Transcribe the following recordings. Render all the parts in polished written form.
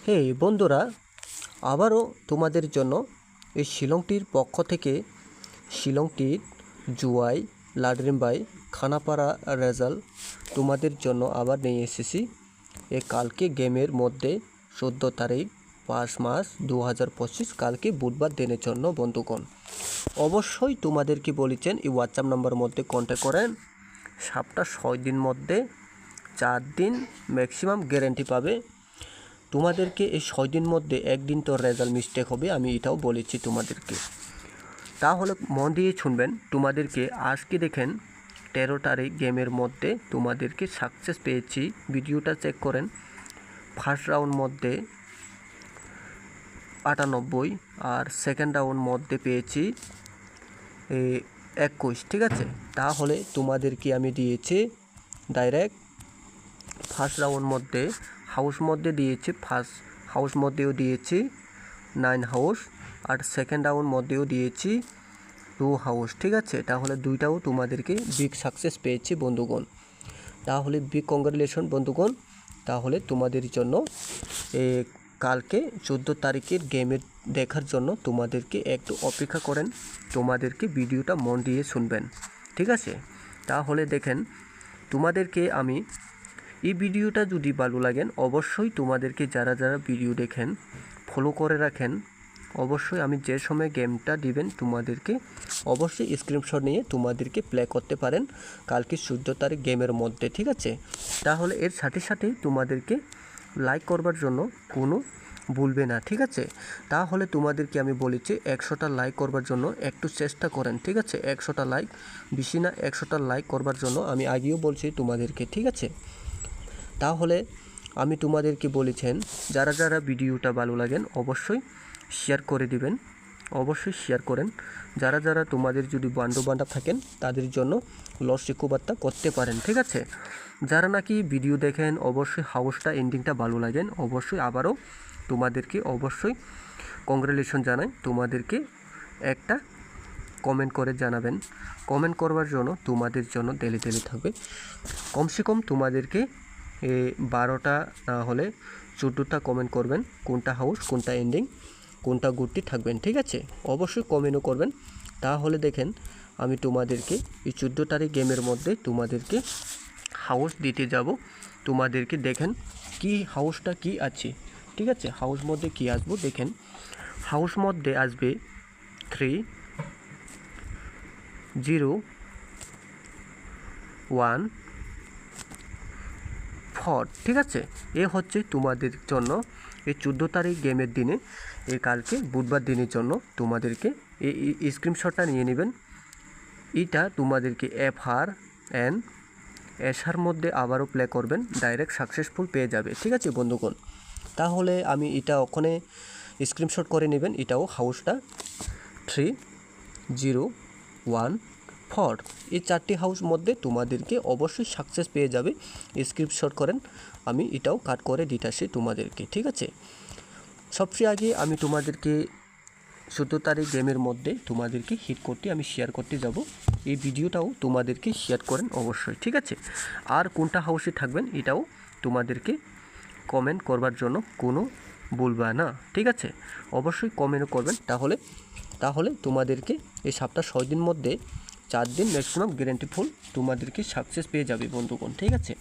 হে বন্ধুরা, আবারও তোমাদের জন্য এই শিলংটির পক্ষ থেকে শিলংটির জুয়াই লাডরিমবাই খানাপাড়া রেজাল্ট তোমাদের জন্য আবার নিয়ে এসেছি। এ কালকে গেমের মধ্যে 14 তারিখ 5 মাস 2025 কালকে বুধবার দিনের জন্য বন্ধুগণ অবশ্যই তোমাদেরকে বলেছেন এই হোয়াটসঅ্যাপ নাম্বার মধ্যে কন্ট্যাক্ট করেন। সপ্তাহ 6 দিন মধ্যে 4 দিন ম্যাক্সিমাম গ্যারেন্টি পাবে। তোমাদেরকে এই 6 দিন মধ্যে একদিন তো রেজাল্ট মিস্টেক হবে, আমি এটাও বলেছি তোমাদেরকে। তাহলে মন দিয়ে শুনবেন। তোমাদেরকে আজকে দেখেন 13 তারিখ গেমের মধ্যে তোমাদেরকে সাকসেস পেয়েছি। ভিডিওটা চেক করেন। ফার্স্ট রাউন্ড মধ্যে 98 আর সেকেন্ড রাউন্ড মধ্যে পেয়েছি 21, ঠিক আছে। তাহলে তোমাদেরকে আমি দিয়েছি ডাইরেক্ট ফার্স্ট রাউন্ড মধ্যে হাউস মধ্যে দিয়েছি, ফার্স্ট হাউস মধ্যেও দিয়েছি 9 হাউস আর সেকেন্ড রাউন্ড মধ্যেও দিয়েছি 2 হাউস, ঠিক আছে। তাহলে দুইটাও তোমাদেরকে বিগ সাকসেস পেয়েছি বন্ধুগণ। তাহলে বিগ কংগ্রাচুলেশন বন্ধুগণ। তাহলে তোমাদের জন্য কালকে 14 তারিখের গেমের দেখার জন্য তোমাদেরকে একটু অপেক্ষা করেন। তোমাদেরকে ভিডিওটা মন দিয়ে শুনবেন, ঠিক আছে। তাহলে দেখেন, তোমাদেরকে আমি এই ভিডিওটা যদি ভালো লাগেন অবশ্যই তোমাদেরকে যারা যারা ভিডিও দেখেন ফলো করে রাখেন। অবশ্যই আমি যে সময় গেমটা দিবেন তোমাদেরকে অবশ্যই স্ক্রিনশট নিয়ে তোমাদেরকে প্লে করতে পারেন কালকে 14 তারিখ গেমের মধ্যে, ঠিক আছে। তাহলে এর সাথে সাথেই তোমাদেরকে লাইক করবার জন্য কোনো ভুলবে না, ঠিক আছে। তাহলে তোমাদেরকে আমি বলেছি 100টা লাইক করবার জন্য একটু চেষ্টা করেন, ঠিক আছে। 100টা লাইক, বেশি না 100টা লাইক করবার জন্য আমি আগেও বলছি তোমাদেরকে, ঠিক আছে। তাহলে আমি তোমাদেরকে বলেছেন যারা যারা ভিডিওটা ভালো লাগেন অবশ্যই শেয়ার করে দিবেন, অবশ্যই শেয়ার করেন। যারা যারা তোমাদের যদি বান্ধব থাকেন তাদের জন্য লসিকো বার্তা করতে পারেন, ঠিক আছে। যারা নাকি ভিডিও দেখেন অবশ্যই হাউসটা এন্ডিংটা ভালো লাগেন অবশ্যই আবারও তোমাদেরকে অবশ্যই কংগ্রাচুলেশন জানাই। তোমাদেরকে একটা কমেন্ট করে জানাবেন। কমেন্ট করবার জন্য তোমাদের জন্য ডেলি থাকবে কমসে কম তোমাদেরকে 12টা না হলে 14টা কমেন্ট করবেন, কোনটা হাউস কোনটা এন্ডিং কোনটা গুডটি থাকবেন, ঠিক আছে। অবশ্যই কমেন্টও করবেন। তাহলে দেখেন আমি তোমাদেরকে এই 14 তারিখ গেমের মধ্যে তোমাদেরকে হাউস দিতে যাব। তোমাদেরকে দেখেন কি হাউসটা কি আছে, ঠিক আছে। হাউস মধ্যে কি আসবো দেখেন। হাউস মধ্যে আসবে 3 0 1 4, ঠিক আছে। এ হচ্ছে তোমাদের জন্য এই 14 তারিখ গেমের দিনে এই কালকে বুধবার দিনের জন্য তোমাদেরকে এই স্ক্রিনশটটা নিয়ে নেবেন। এটা তোমাদেরকে FRN এসার মধ্যে আবারও প্লে করবেন, ডাইরেক্ট সাকসেসফুল পেয়ে যাবে, ঠিক আছে বন্ধুগণ। তাহলে আমি এটা ওখানে স্ক্রিনশট করে নেবেন। এটাও হাউসটা 3 0 1 4, এই 4টি হাউস মধ্যে তোমাদেরকে অবশ্যই সাকসেস পেয়ে যাবে। স্ক্রিনশট করেন, আমি এটাও কাট করে দিতে আসি তোমাদেরকে, ঠিক আছে। সবচেয়ে আগে আমি তোমাদেরকে 14 তারিখ গেমের মধ্যে তোমাদেরকে হিট করতে আমি শেয়ার করতে যাব। এই ভিডিওটাও তোমাদেরকে শেয়ার করেন অবশ্যই, ঠিক আছে। আর কোনটা হাউসে থাকবেন এটাও তোমাদেরকে কমেন্ট করবার জন্য কোনো বলবা না, ঠিক আছে। অবশ্যই কমেন্টও করবেন। তাহলে তোমাদেরকে এই সপ্তাহ 6 দিন মধ্যে 4 দিন ম্যাক্সিমাম গ্যারেন্টি ফুল তোমাদেরকে সাকসেস পেয়ে যাবে বন্ধুগণ, ঠিক আছে।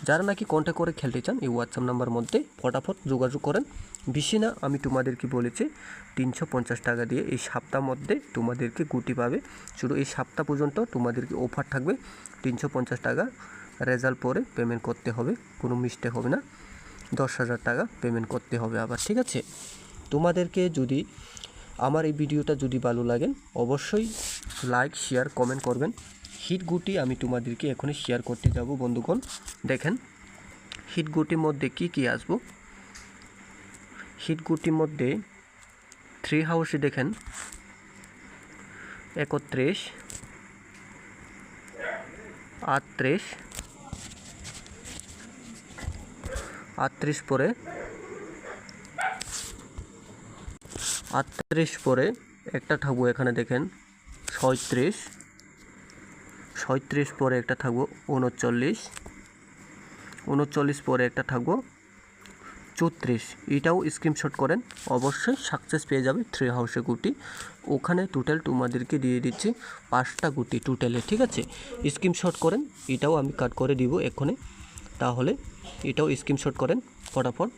যারা নাকি কন্ট্যাক্ট করে খেলতে চান এই হোয়াটসঅ্যাপ নাম্বার মধ্যে ফটাফট যোগাযোগ করেন। বেশি না আমি তোমাদেরকে বলেছি 350 টাকা দিয়ে এই সপ্তাহ মধ্যে তোমাদেরকে গুটি পাবে। শুধু এই সপ্তাহ পর্যন্ত তোমাদেরকে অফার থাকবে 350 টাকা। রেজাল্ট পরে পেমেন্ট করতে হবে, কোনো মিস্টেক হবে না। 10,000 টাকা পেমেন্ট করতে হবে আবার, ঠিক আছে। তোমাদেরকে যদি আমার এই ভিডিওটা যদি ভালো লাগেন অবশ্যই লাইক শেয়ার কমেন্ট করবেন। হিট গুটি আমি তোমাদেরকে এখনই শেয়ার করতে যাব বন্ধুগণ। দেখেন হিট গুটির মধ্যে কি কি আসবো। হিট গুটির মধ্যে 3 হাউসে দেখেন 31 38 38 পরে 38 পরে একটা থাকবো এখানে দেখেন 37 37 পরে একটা থাকবো 39 39 পরে একটা থাকবো 34, এটাও স্ক্রিনশট করেন, অবশ্যই সাকসেস পেয়ে যাবে 3 হাউসে গুটি। ওখানে টোটাল তোমাদেরকে দিয়ে দিচ্ছি 5টা গুটি টোটালে, ঠিক আছে। স্ক্রিনশট করেন, এটাও আমি কাট করে দিব এক্ষণে। তাহলে এটাও স্ক্রিনশট করেন ফটাফট,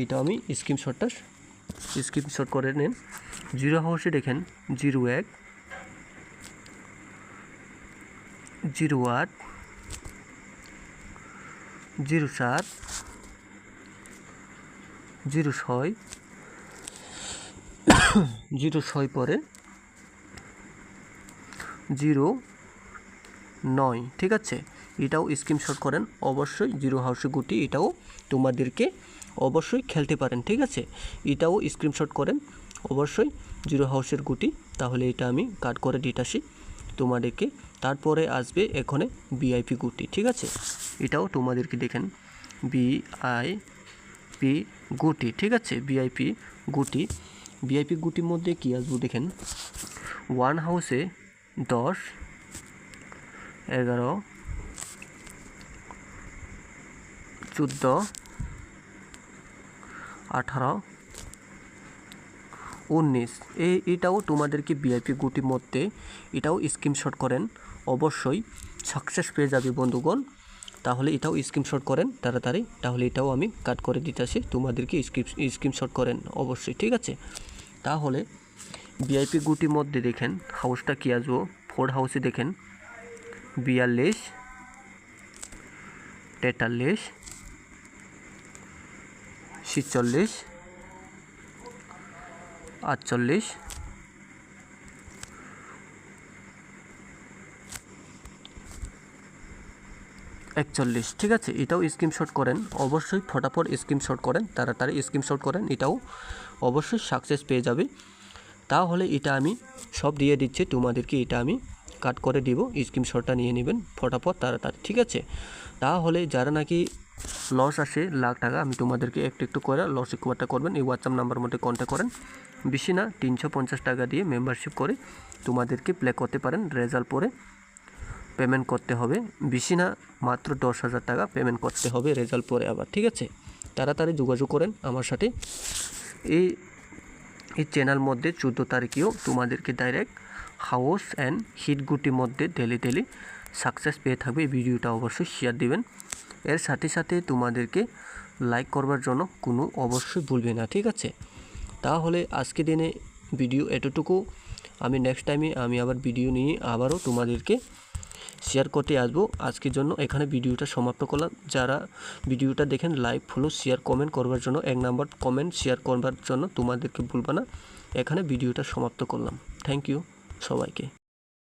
এটাও আমি স্ক্রিনশট করে নেন। 0 হাউসে দেখেন 01, 08, 07, 06, 06 পরে 09, ঠিক আছে। এটাও স্ক্রিনশট করেন, অবশ্যই 0 হাউসে গুটি, এটাও তোমাদেরকে অবশ্যই খেলতে পারেন, ঠিক আছে। এটাও স্ক্রিনশট করেন, অবশ্যই 0 হাউসের গুটি। তাহলে এটা আমি কাট করে দিতেছি তোমাদেরকে। তারপরে আসবে এখানে ভিআইপি গুটি, ঠিক আছে। এটাও তোমাদেরকে দেখেন ভিআইপি গুটি, ঠিক আছে। ভিআইপি গুটির মধ্যে কী আসবো দেখেন, 1 হাউসে 10, 11, 14, 18, 19, এটাও তোমাদেরকে ভিআইপি গুটির মধ্যে, এটাও স্ক্রিনশট করেন, অবশ্যই সাকসেস পেয়ে যাবে বন্ধুগণ। তাহলে এটাও স্ক্রিনশট করেন তাড়াতাড়ি, তাহলে এটাও আমি কাট করে দিতেছি তোমাদেরকে, স্ক্রিনশট করেন অবশ্যই, ঠিক আছে। তাহলে ভিআইপি গুটির মধ্যে দেখেন হাউসটা কী আসবো, 4 হাউসে দেখেন 42, 43, 46, 48, 41, ঠিক আছে। এটাও স্ক্রিনশট করেন, অবশ্যই ফটাফট স্ক্রিনশট করেন, তাড়াতাড়ি স্ক্রিনশট করেন, এটাও অবশ্যই সাকসেস পেয়ে যাবে। তাহলে এটা আমি সব দিয়ে দিচ্ছি তোমাদেরকে, এটা আমি কাট করে দিব, স্ক্রিনশটটা নিয়ে নেবেন ফটাফট তাড়াতাড়ি, ঠিক আছে। তাহলে যারা নাকি লস আসে লাখ টাকা, আমি তোমাদেরকে একটু একটু করে লস রিকভারটা করবেন। এই হোয়াটসঅ্যাপ নাম্বার মধ্যে কন্ট্যাক্ট করেন, বেশি না 350 টাকা দিয়ে মেম্বারশিপ করে তোমাদেরকে প্লে করতে পারেন। রেজাল্ট পরে পেমেন্ট করতে হবে, বেশি না মাত্র 10,000 টাকা পেমেন্ট করতে হবে রেজাল্ট পরে আবার, ঠিক আছে। তাড়াতাড়ি যোগাযোগ করেন আমার সাথে। এই চ্যানেল মধ্যে 14 তারিখেও তোমাদেরকে ডাইরেক্ট হাউস অ্যান্ড হিট গুটির মধ্যে ডেলি সাকসেস পেয়ে থাকবে। এই ভিডিওটা অবশ্যই শেয়ার দিবেন, এর সাথে সাথে তোমাদেরকে লাইক করবার জন্য কোনো অবশ্যই ভুলবে না, ঠিক আছে। তাহলে আজকে দিনে ভিডিও এতটুকু, আমি নেক্সট টাইমে আমি আবার ভিডিও নিয়ে আবারও তোমাদেরকে শেয়ার করতে আসবো। আজকের জন্য এখানে ভিডিওটা সমাপ্ত করলাম। যারা ভিডিওটা দেখেন লাইক, ফলো, শেয়ার, কমেন্ট করবার জন্য, 1 নাম্বার কমেন্ট শেয়ার করবার জন্য তোমাদেরকে ভুলবা না। এখানে ভিডিওটা সমাপ্ত করলাম। থ্যাংক ইউ সবাইকে।